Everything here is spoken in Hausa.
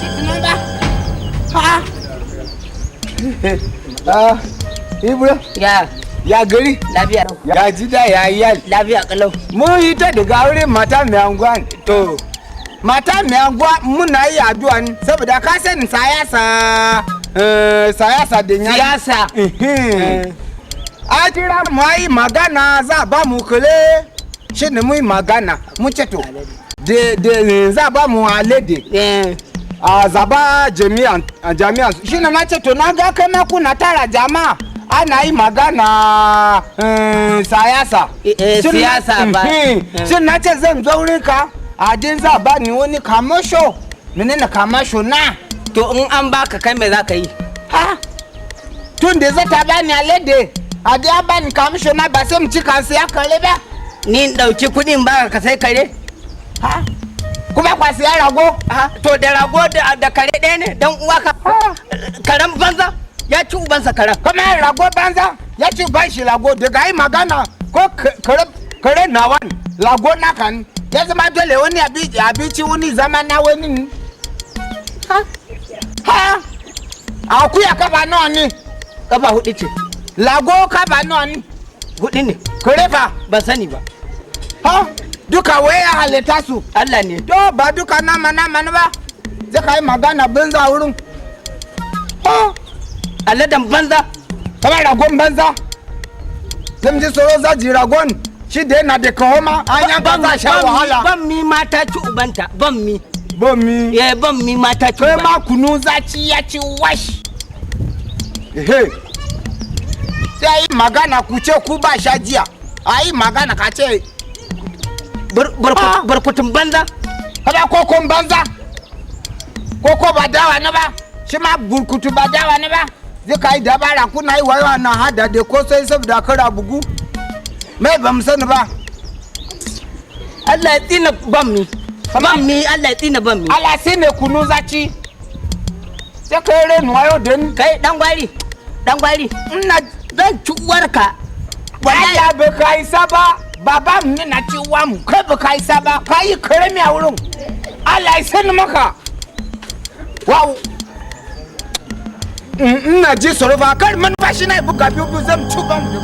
shi tunan ba ha Ibro ya gari lafiya ya ji da ya yi lafiya kalau mun yi ta daga wurin mata mai anguwa to mata mai anguwa muna yi addu'a saboda ka sani siyasa da siyasa a kira mu yi magana za ba mu kule shi ne mu yi magana mu ce to de za ba mu alede a zaba jami'an shi ne na ce to na ga kai ma kuna tara jama'a ana yi magana siyasa siyasa ba shi na ce zan zo wurinka a din za ba ni wani kamasho menene kamasho na to in an baka kai me za ka yi ha tun da zata ba ni alede a da ba ni kamasho na ba sai mu ci kan siya kare ba ni dauki kudin baka ka sai kare ha kuma kwa siya rago to da rago da kare ɗaya ne dan uwa ka karen banza ya ci ubansa karen kuma rago banza ya ci ban shi rago daga yi magana ko kare nawa rago na kan ya zama dole wani abinci wani zama na wani ha akuya kafa nawa ne kafa hudu ce rago kafa nawa ne hudu ne kare fa ban sani ba ha duka waya halitta su Allah ne to ba duka nama ba zai ka yi magana banza wurin ha aladan banza kamar ragon banza zan ji tsoro za ji ragon shi da yana da kahoma an yanka za sha wahala ban mi mata ci ubanta ban mi ban mi mata ci ubanta kai ma kunu zaci ya ci wash ehe sai yi magana ku ce ku ba sha jiya a yi magana ka ce barkutun banza kada kokon banza koko ba dawa na ba shi ma burkutu ba dawa na ba zai ka yi dabara kuna yi wayo na hada da ko sai saboda kara bugu mai ba mu sani ba Allah ya tsina ban mi Allah ya tsina ban mi Allah sai ne kunu zaci sai kai renu wayo din kai dan gwari ina zan ci uwarka wallahi bai kai saba baba mu na ci uwa mu kai bai kai saba kai karami a wurin Allah ya sani maka wow ina ji sorofa kar man fashi na buga biyu zan ci ban da